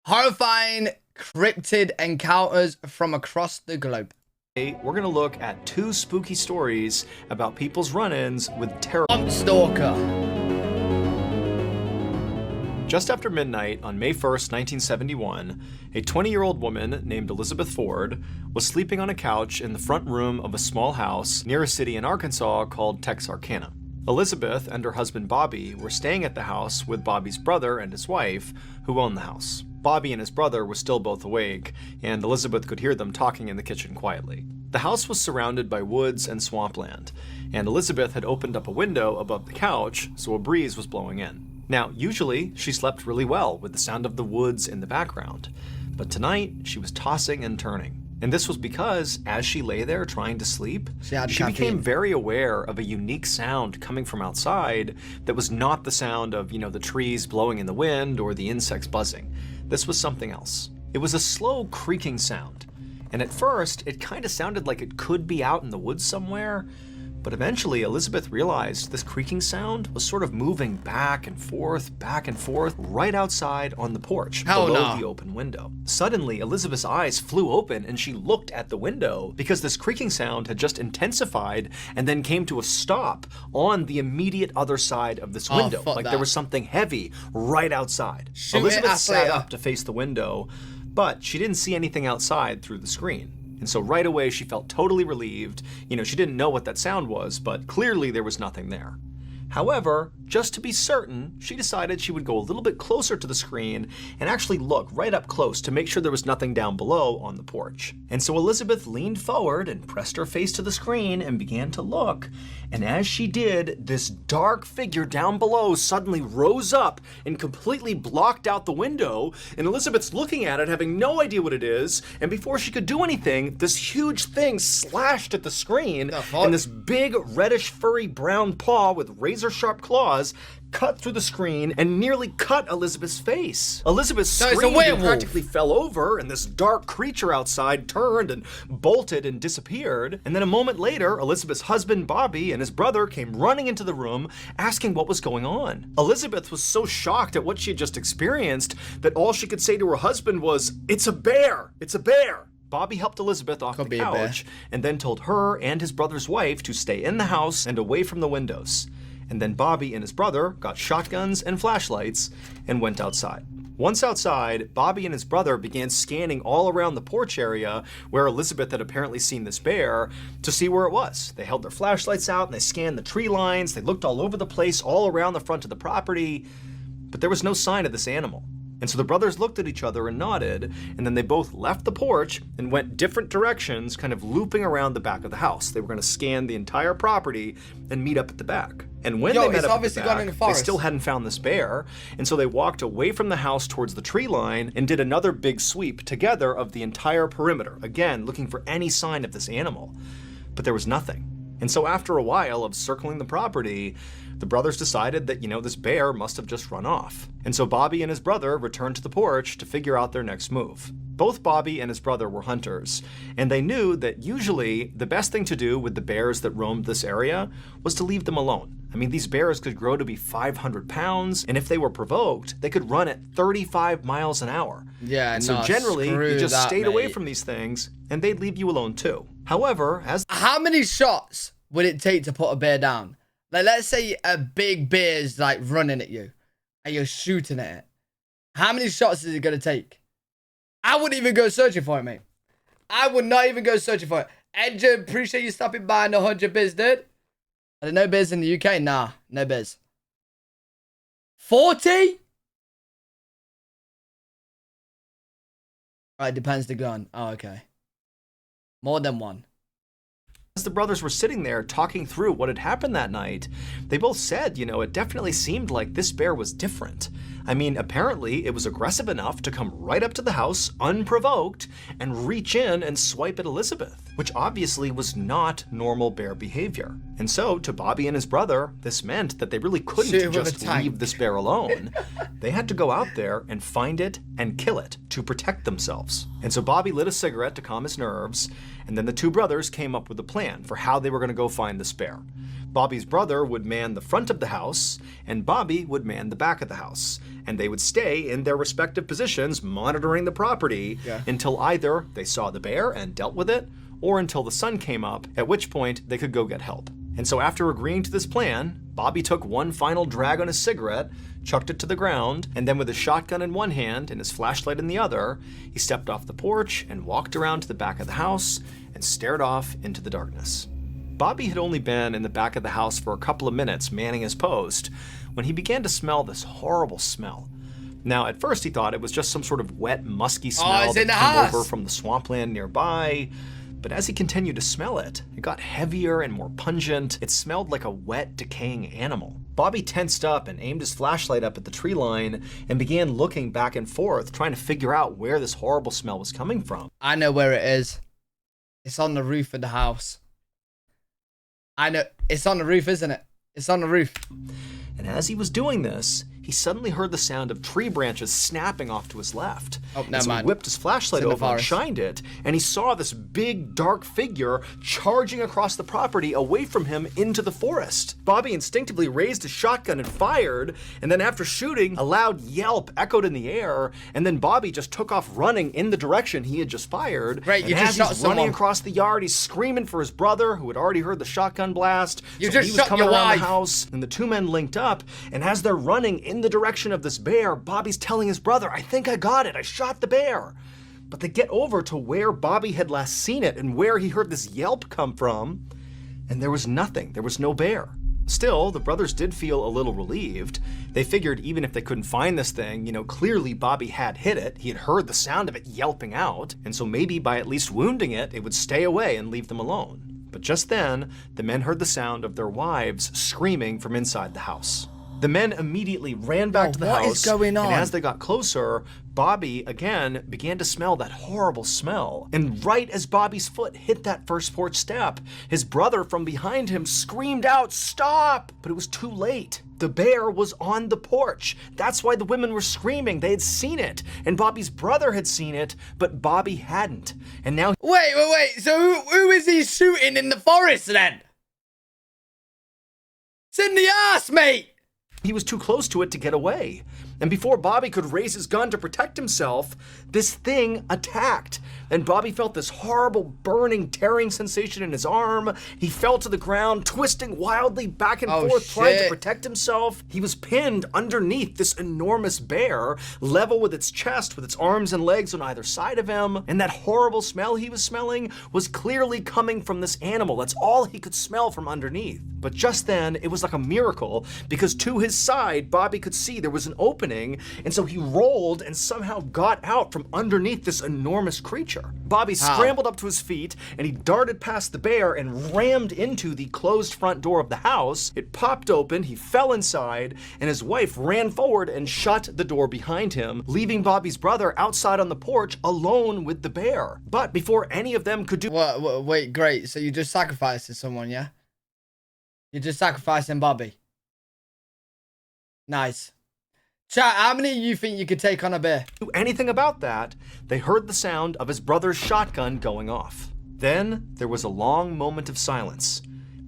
Horrifying cryptid encounters from across the globe. We're going to look at two spooky stories about people's run-ins with terror. Stalker. Just after midnight on May 1st, 1971, a 20-year-old woman named Elizabeth Ford was sleeping on a couch in the front room of a small house near a city in Arkansas called Texarkana. Elizabeth and her husband Bobby were staying at the house with Bobby's brother and his wife, who owned the house. Bobby and his brother were still both awake, and Elizabeth could hear them talking in the kitchen quietly. The house was surrounded by woods and swampland, and Elizabeth had opened up a window above the couch, so a breeze was blowing in. Now, usually, she slept really well with the sound of the woods in the background, but tonight, she was tossing and turning. And this was because, as she lay there trying to sleep, she became very aware of a unique sound coming from outside that was not the sound of, the trees blowing in the wind or the insects buzzing. This was something else. It was a slow creaking sound. And at first, it kind of sounded like it could be out in the woods somewhere, but eventually Elizabeth realized this creaking sound was sort of moving back and forth, right outside on the porch below the open window. Suddenly, Elizabeth's eyes flew open and she looked at the window because this creaking sound had just intensified and then came to a stop on the immediate other side of this window. There was something heavy right outside. Elizabeth sat up to face the window, but she didn't see anything outside through the screen. And so right away, she felt totally relieved. She didn't know what that sound was, but clearly there was nothing there. However, just to be certain, she decided she would go a little bit closer to the screen and actually look right up close to make sure there was nothing down below on the porch. And so Elizabeth leaned forward and pressed her face to the screen and began to look. And as she did, this dark figure down below suddenly rose up and completely blocked out the window. And Elizabeth's looking at it, having no idea what it is. And before she could do anything, this huge thing slashed at the screen. And this big reddish furry brown paw with razor-sharp claws cut through the screen and nearly cut Elizabeth's face. Elizabeth screamed and practically fell over, and this dark creature outside turned and bolted and disappeared. And then a moment later, Elizabeth's husband Bobby and his brother came running into the room asking what was going on. Elizabeth was so shocked at what she had just experienced that all she could say to her husband was, "It's a bear! It's a bear!" Bobby helped Elizabeth off the couch and then told her and his brother's wife to stay in the house and away from the windows. And then Bobby and his brother got shotguns and flashlights and went outside. Once outside, Bobby and his brother began scanning all around the porch area where Elizabeth had apparently seen this bear to see where it was. They held their flashlights out and they scanned the tree lines. They looked all over the place, all around the front of the property, but there was no sign of this animal. And so the brothers looked at each other and nodded, and then they both left the porch and went different directions, kind of looping around the back of the house. They were going to scan the entire property and meet up at the back. And when they met up at the back, they still hadn't found this bear, and so they walked away from the house towards the tree line and did another big sweep together of the entire perimeter, again, looking for any sign of this animal. But there was nothing. And so after a while of circling the property, the brothers decided that, this bear must have just run off. And so Bobby and his brother returned to the porch to figure out their next move. Both Bobby and his brother were hunters, and they knew that usually the best thing to do with the bears that roamed this area was to leave them alone. I mean, these bears could grow to be 500 pounds, and if they were provoked, they could run at 35 miles an hour. Yeah, and so generally, you just stayed away from these things, and they'd leave you alone too. However, how many shots would it take to put a bear down? Like, let's say a big bear is like running at you and you're shooting at it. How many shots is it going to take? I wouldn't even go searching for it, mate. I would not even go searching for it. Edger, appreciate you stopping by. No 100 biz, dude. Are there no bears in the UK? Nah, no bears. 40? Right, depends the gun. Oh, okay. More than one. As the brothers were sitting there talking through what had happened that night, they both said, it definitely seemed like this bear was different. I mean, apparently it was aggressive enough to come right up to the house unprovoked and reach in and swipe at Elizabeth, which obviously was not normal bear behavior. And so to Bobby and his brother, this meant that they really couldn't just leave this bear alone. They had to go out there and find it and kill it to protect themselves. And so Bobby lit a cigarette to calm his nerves, and then the two brothers came up with a plan for how they were going to go find this bear. Bobby's brother would man the front of the house, and Bobby would man the back of the house. And they would stay in their respective positions monitoring the property until either they saw the bear and dealt with it, or until the sun came up, at which point they could go get help. And so after agreeing to this plan, Bobby took one final drag on his cigarette, chucked it to the ground, and then with his shotgun in one hand and his flashlight in the other, he stepped off the porch and walked around to the back of the house and stared off into the darkness. Bobby had only been in the back of the house for a couple of minutes manning his post when he began to smell this horrible smell. Now, at first he thought it was just some sort of wet, musky smell that came over from the swampland nearby. But as he continued to smell it, it got heavier and more pungent. It smelled like a wet, decaying animal. Bobby tensed up and aimed his flashlight up at the tree line and began looking back and forth, trying to figure out where this horrible smell was coming from. I know where it is. It's on the roof of the house. I know. It's on the roof, isn't it? It's on the roof. And as he was doing this, he suddenly heard the sound of tree branches snapping off to his left. Oh, never so mind. He whipped his flashlight over and shined it, and he saw this big, dark figure charging across the property away from him into the forest. Bobby instinctively raised his shotgun and fired, and then after shooting, a loud yelp echoed in the air, and then Bobby just took off running in the direction he had just fired. Right, and you just as shot he's running someone. across the yard, he's screaming for his brother, who had already heard the shotgun blast. You so just he was shot coming your around wife. the house, and the two men linked up, and as they're running in the direction of this bear, Bobby's telling his brother, "I think I got it, I shot the bear." But they get over to where Bobby had last seen it and where he heard this yelp come from, and there was nothing, there was no bear. Still, the brothers did feel a little relieved. They figured even if they couldn't find this thing, clearly Bobby had hit it. He had heard the sound of it yelping out, and so maybe by at least wounding it, it would stay away and leave them alone. But just then, the men heard the sound of their wives screaming from inside the house. The men immediately ran back to the house, what is going on? and as they got closer, Bobby again began to smell that horrible smell. And right as Bobby's foot hit that first porch step, his brother from behind him screamed out, "Stop!" But it was too late. The bear was on the porch. That's why the women were screaming. They had seen it, and Bobby's brother had seen it, but Bobby hadn't. And now... Wait. So who is he shooting in the forest then? It's in the ass, mate! He was too close to it to get away. And before Bobby could raise his gun to protect himself, this thing attacked. And Bobby felt this horrible, burning, tearing sensation in his arm. He fell to the ground, twisting wildly back and forth, trying to protect himself. He was pinned underneath this enormous bear, level with its chest, with its arms and legs on either side of him. And that horrible smell he was smelling was clearly coming from this animal. That's all he could smell from underneath. But just then, it was like a miracle, because to his side, Bobby could see there was an opening, and so he rolled and somehow got out from underneath this enormous creature. Bobby scrambled up to his feet, and he darted past the bear and rammed into the closed front door of the house. It popped open, he fell inside, and his wife ran forward and shut the door behind him, leaving Bobby's brother outside on the porch alone with the bear. But before any of them could do... Wait, great. So you just sacrificed someone, yeah? You're just sacrificing Bobby. Nice. Chat, how many of you think you could take on a bear? Anything about that, they heard the sound of his brother's shotgun going off. Then there was a long moment of silence.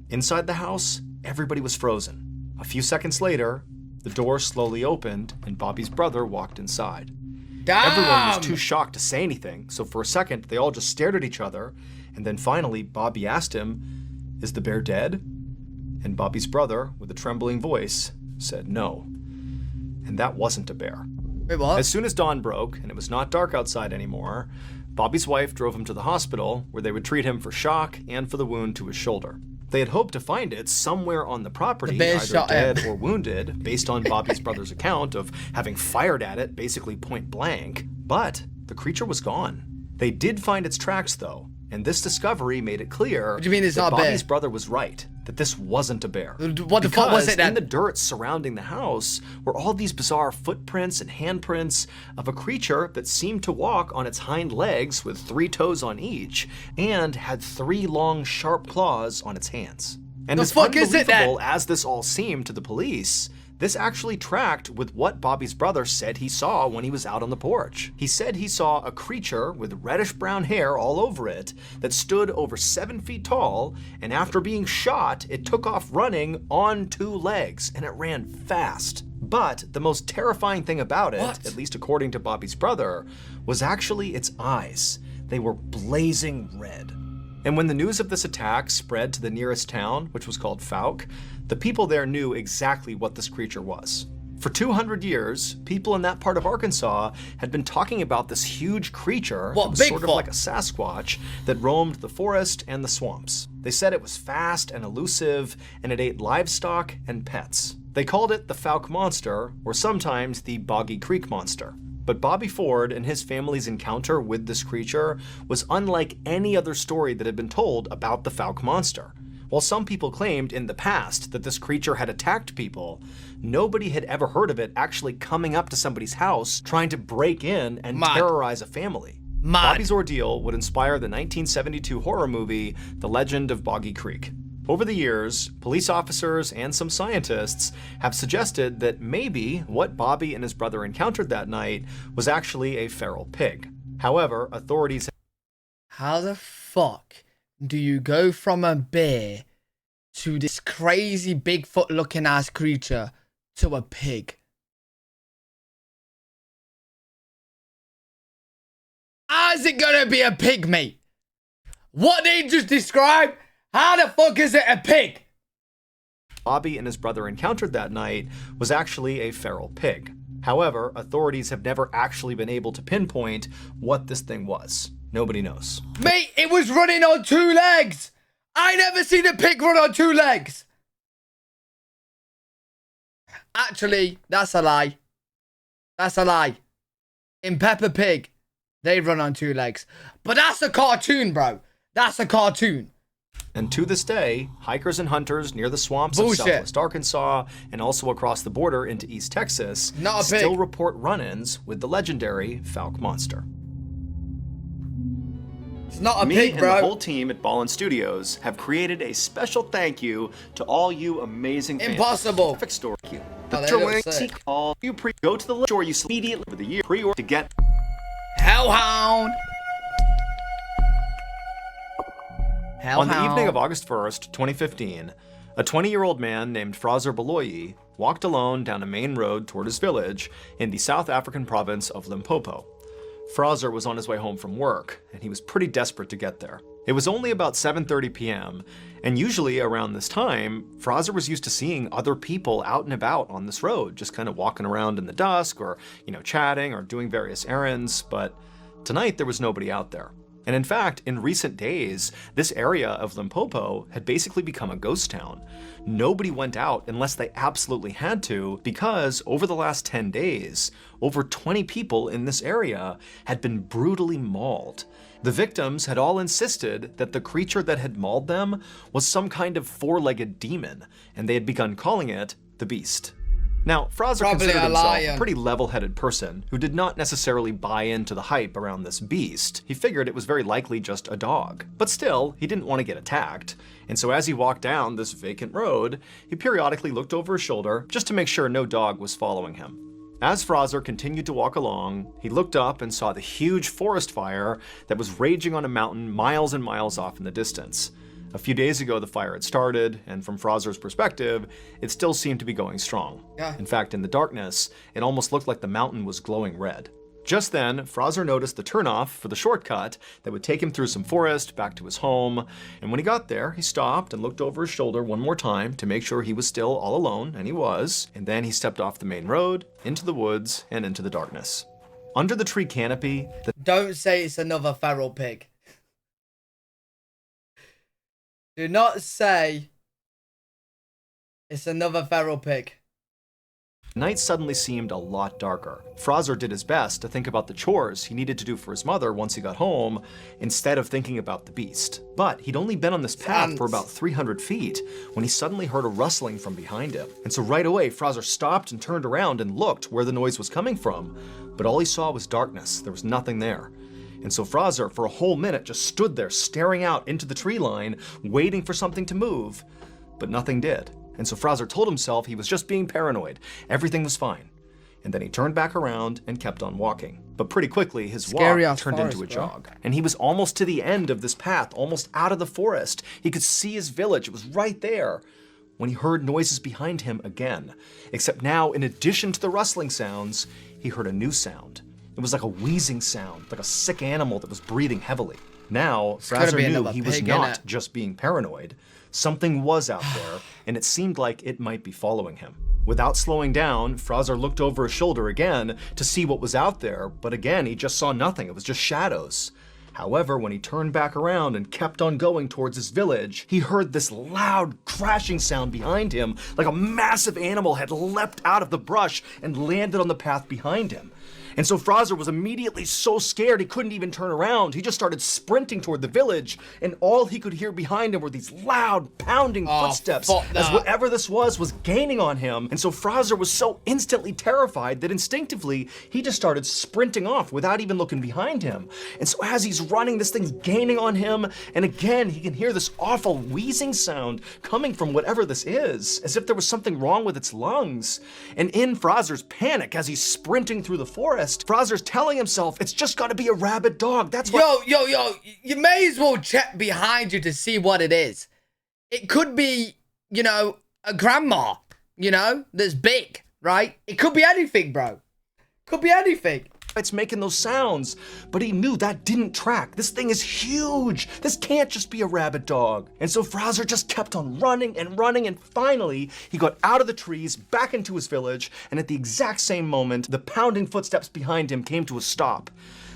Inside the house, everybody was frozen. A few seconds later, the door slowly opened and Bobby's brother walked inside. Damn! Everyone was too shocked to say anything, so for a second they all just stared at each other, and then finally Bobby asked him, "Is the bear dead?" And Bobby's brother, with a trembling voice, said no. And that wasn't a bear. Wait, what? As soon as dawn broke, and it was not dark outside anymore, Bobby's wife drove him to the hospital, where they would treat him for shock and for the wound to his shoulder. They had hoped to find it somewhere on the property, either dead or wounded, based on Bobby's brother's account of having fired at it, basically point blank. But the creature was gone. They did find its tracks, though, and this discovery made it clear What do you mean it's that not a bear? Bobby's brother was right, that this wasn't a bear. What the fuck was it then? In the dirt surrounding the house were all these bizarre footprints and handprints of a creature that seemed to walk on its hind legs with 3 toes on each, and had 3 long, sharp claws on its hands. And The as fuck is it then? unbelievable as this all seemed to the police, This actually tracked with what Bobby's brother said he saw when he was out on the porch. He said he saw a creature with reddish-brown hair all over it that stood over 7 feet tall, and after being shot, it took off running on 2 legs, and it ran fast. But the most terrifying thing about it, at least according to Bobby's brother, was actually its eyes. They were blazing red. And when the news of this attack spread to the nearest town, which was called Fouke, the people there knew exactly what this creature was. For 200 years, people in that part of Arkansas had been talking about this huge creature that was sort of like a Sasquatch that roamed the forest and the swamps. They said it was fast and elusive, and it ate livestock and pets. They called it the Fouke Monster, or sometimes the Boggy Creek Monster. But Bobby Ford and his family's encounter with this creature was unlike any other story that had been told about the Fouke Monster. While some people claimed in the past that this creature had attacked people, nobody had ever heard of it actually coming up to somebody's house trying to break in and terrorize a family. Bobby's ordeal would inspire the 1972 horror movie, The Legend of Boggy Creek. Over the years, police officers and some scientists have suggested that maybe what Bobby and his brother encountered that night was actually a feral pig. However, authorities... How the fuck do you go from a bear to this crazy Bigfoot looking ass creature to a pig? How's it gonna be a pig, mate? What they just described? How the fuck is it a pig? Bobby and his brother encountered that night was actually a feral pig. However, authorities have never actually been able to pinpoint what this thing was. Nobody knows. Mate, it was running on 2 legs. I never seen a pig run on 2 legs. Actually, that's a lie. That's a lie. In Peppa Pig, they run on 2 legs. But that's a cartoon, bro. That's a cartoon. And to this day, hikers and hunters near the swamps of southwest Arkansas and also across the border into East Texas still report run-ins with the legendary Fouke Monster. It's not a pig, bro. Me and the whole team at Ballin Studios have created a special thank you to all you amazing fans. Impossible. Perfect story. You go to the store you immediately for the year pre-order to get Hellhound. On the evening of August 1st, 2015, a 20-year-old man named Fraser Beloyi walked alone down a main road toward his village in the South African province of Limpopo. Fraser was on his way home from work, and he was pretty desperate to get there. It was only about 7:30 p.m., and usually around this time, Fraser was used to seeing other people out and about on this road, just kind of walking around in the dusk or, chatting or doing various errands, but tonight there was nobody out there. And in fact, in recent days, this area of Limpopo had basically become a ghost town. Nobody went out unless they absolutely had to, because over the last 10 days, over 20 people in this area had been brutally mauled. The victims had all insisted that the creature that had mauled them was some kind of 4-legged demon, and they had begun calling it the Beast. Now, Fraser considered himself a pretty level-headed person who did not necessarily buy into the hype around this beast. He figured it was very likely just a dog. But still, he didn't want to get attacked. And so as he walked down this vacant road, he periodically looked over his shoulder just to make sure no dog was following him. As Fraser continued to walk along, he looked up and saw the huge forest fire that was raging on a mountain miles and miles off in the distance. A few days ago, the fire had started, and from Fraser's perspective, it still seemed to be going strong. In fact, in the darkness, it almost looked like the mountain was glowing red. Just then, Fraser noticed the turnoff for the shortcut that would take him through some forest back to his home, and when he got there, he stopped and looked over his shoulder one more time to make sure he was still all alone, and he was, and then he stepped off the main road, into the woods, and into the darkness. Under the tree canopy... Don't say it's another feral pig. Do not say it's another feral pig. The night suddenly seemed a lot darker. Fraser did his best to think about the chores he needed to do for his mother once he got home, instead of thinking about the beast. But he'd only been on this path for about 300 feet when he suddenly heard a rustling from behind him. And so right away, Fraser stopped and turned around and looked where the noise was coming from. But all he saw was darkness. There was nothing there. And so Fraser, for a whole minute, just stood there staring out into the tree line, waiting for something to move, but nothing did. And so Fraser told himself he was just being paranoid. Everything was fine. And then he turned back around and kept on walking. But pretty quickly, his walk turned into a jog. And he was almost to the end of this path, almost out of the forest. He could see his village. It was right there, when he heard noises behind him again. Except now, in addition to the rustling sounds, he heard a new sound. It was like a wheezing sound, like a sick animal that was breathing heavily. Now, Fraser knew he was not just being paranoid. Something was out there, and it seemed like it might be following him. Without slowing down, Fraser looked over his shoulder again to see what was out there, but again, he just saw nothing. It was just shadows. However, when he turned back around and kept on going towards his village, he heard this loud crashing sound behind him, like a massive animal had leapt out of the brush and landed on the path behind him. And so Fraser was immediately so scared he couldn't even turn around. He just started sprinting toward the village, and all he could hear behind him were these loud, pounding footsteps as whatever this was gaining on him. And so Fraser was so instantly terrified that instinctively he just started sprinting off without even looking behind him. And so as he's running, this thing's gaining on him, and again he can hear this awful wheezing sound coming from whatever this is, as if there was something wrong with its lungs. And in Fraser's panic, as he's sprinting through the forest, Fraser's telling himself it's just gotta be a rabid dog. That's what— Yo, you may as well check behind you to see what it is. It could be, you know, a grandma, you know, that's big, right? It could be anything, bro. Could be anything. It's making those sounds, but he knew that didn't track. This thing is huge. This can't just be a rabid dog. And so Fraser just kept on running and running, and finally he got out of the trees, back into his village, and at the exact same moment, the pounding footsteps behind him came to a stop.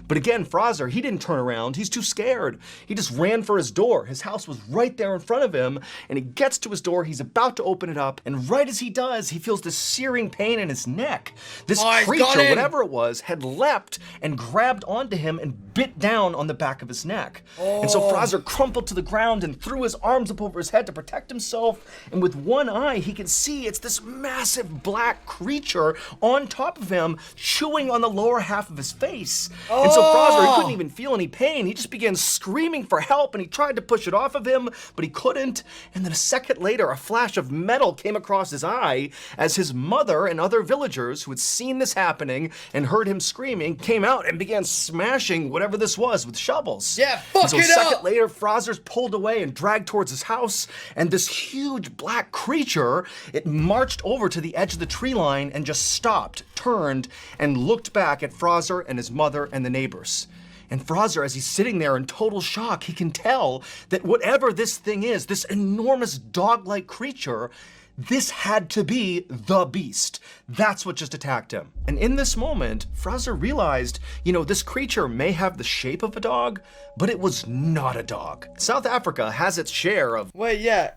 But again, Fraser, he didn't turn around. He's too scared. He just ran for his door. His house was right there in front of him, and he gets to his door. He's about to open it up, and right as he does, he feels this searing pain in his neck. This creature, whatever it was, had leapt and grabbed onto him and bit down on the back of his neck. And so Fraser crumpled to the ground and threw his arms up over his head to protect himself, and with one eye, he can see it's this massive black creature on top of him, chewing on the lower half of his face. And so Fraser, he couldn't even feel any pain. He just began screaming for help, and he tried to push it off of him, but he couldn't. And then a second later, a flash of metal came across his eye as his mother and other villagers who had seen this happening and heard him screaming came out and began smashing whatever this was with shovels. Yeah, fuck it up! So a second later, Fraser's pulled away and dragged towards his house, and this huge black creature, it marched over to the edge of the tree line and just stopped, turned, and looked back at Fraser and his mother and the neighbors. And Fraser, as he's sitting there in total shock, he can tell that whatever this thing is, this enormous dog-like creature, this had to be the beast. That's what just attacked him. And in this moment, Fraser realized, you know, this creature may have the shape of a dog, but it was not a dog. South Africa has its share of— Wait, yeah.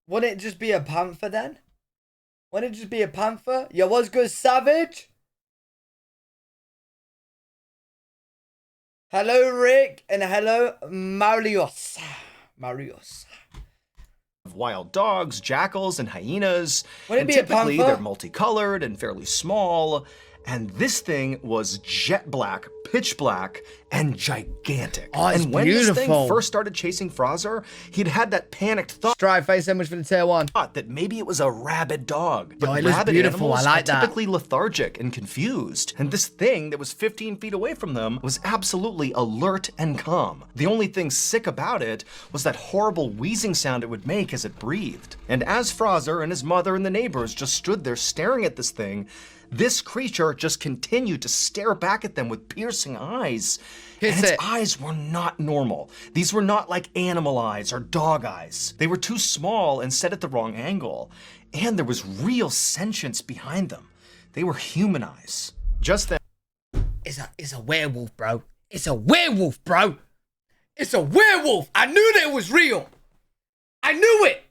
Wouldn't it just be a panther then? Wouldn't it just be a panther? Yo, what's good, Savage? Hello, Rick, and hello, Marius. wild dogs, jackals, and hyenas. Would it and be typically a panther? they're multicolored and fairly small. And this thing was jet black, pitch black, and gigantic. Oh, it's and when beautiful. this thing first started chasing Fraser, he'd had that panicked thought Strive, thanks so much for the tier 1. that maybe it was a rabid dog. But Oh, it looks rabid beautiful. animals I like are that. typically lethargic and confused. And this thing that was 15 feet away from them was absolutely alert and calm. The only thing sick about it was that horrible wheezing sound it would make as it breathed. And as Fraser and his mother and the neighbors just stood there staring at this thing, this creature just continued to stare back at them with piercing eyes. And its eyes were not normal. These were not like animal eyes or dog eyes. They were too small and set at the wrong angle. And there was real sentience behind them. They were human eyes. Just then, It's a werewolf, bro. It's a werewolf, bro. It's a werewolf. I knew that it was real. I knew it.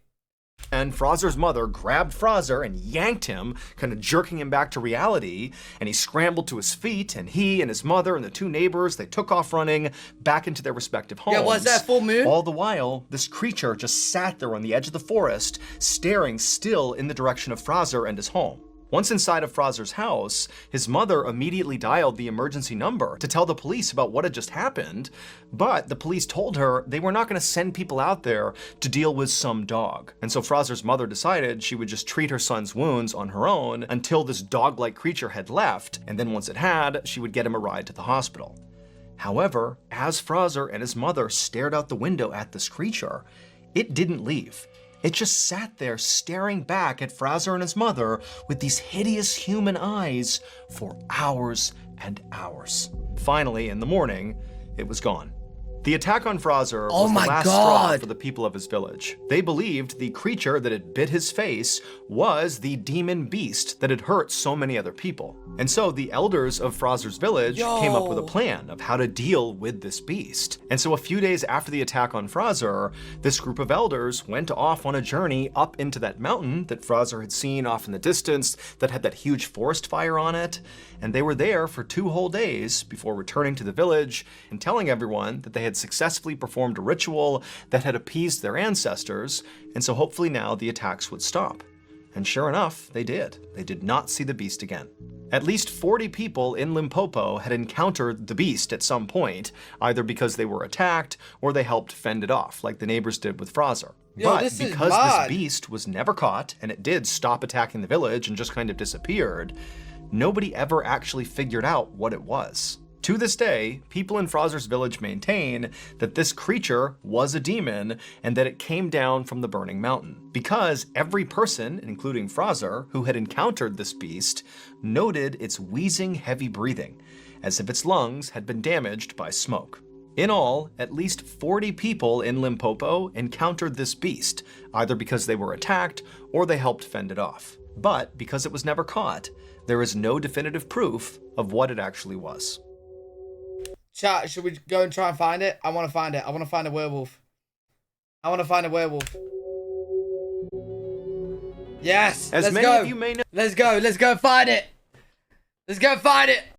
and Fraser's mother grabbed Fraser and yanked him, kind of jerking him back to reality, and he scrambled to his feet, and he and his mother and the two neighbors, they took off running back into their respective homes. Yeah, was that full moon? All the while, this creature just sat there on the edge of the forest, staring still in the direction of Fraser and his home. Once inside of Fraser's house, his mother immediately dialed the emergency number to tell the police about what had just happened, but the police told her they were not going to send people out there to deal with some dog. And so Fraser's mother decided she would just treat her son's wounds on her own until this dog-like creature had left, and then once it had, she would get him a ride to the hospital. However, as Fraser and his mother stared out the window at this creature, it didn't leave. It just sat there staring back at Fraser and his mother with these hideous human eyes for hours and hours. Finally, in the morning, it was gone. The attack on Fraser was the last straw for the people of his village. They believed the creature that had bit his face was the demon beast that had hurt so many other people. And so the elders of Fraser's village came up with a plan of how to deal with this beast. And so a few days after the attack on Fraser, this group of elders went off on a journey up into that mountain that Fraser had seen off in the distance that had that huge forest fire on it. And they were there for 2 whole days before returning to the village and telling everyone that they had successfully performed a ritual that had appeased their ancestors, and so hopefully now the attacks would stop. And sure enough, they did. They did not see the beast again. At least 40 people in Limpopo had encountered the beast at some point, either because they were attacked or they helped fend it off, like the neighbors did with Fraser. But because this beast was never caught, and it did stop attacking the village and just kind of disappeared, nobody ever actually figured out what it was. To this day, people in Fraser's village maintain that this creature was a demon and that it came down from the burning mountain, because every person, including Fraser, who had encountered this beast, noted its wheezing, heavy breathing, as if its lungs had been damaged by smoke. In all, at least 40 people in Limpopo encountered this beast, either because they were attacked or they helped fend it off. But because it was never caught, there is no definitive proof of what it actually was. Chat, should we go and try and find it? I want to find it. I want to find a werewolf. I want to find a werewolf. Yes, As let's many go. of you may know, Let's go. Let's go find it. Let's go find it.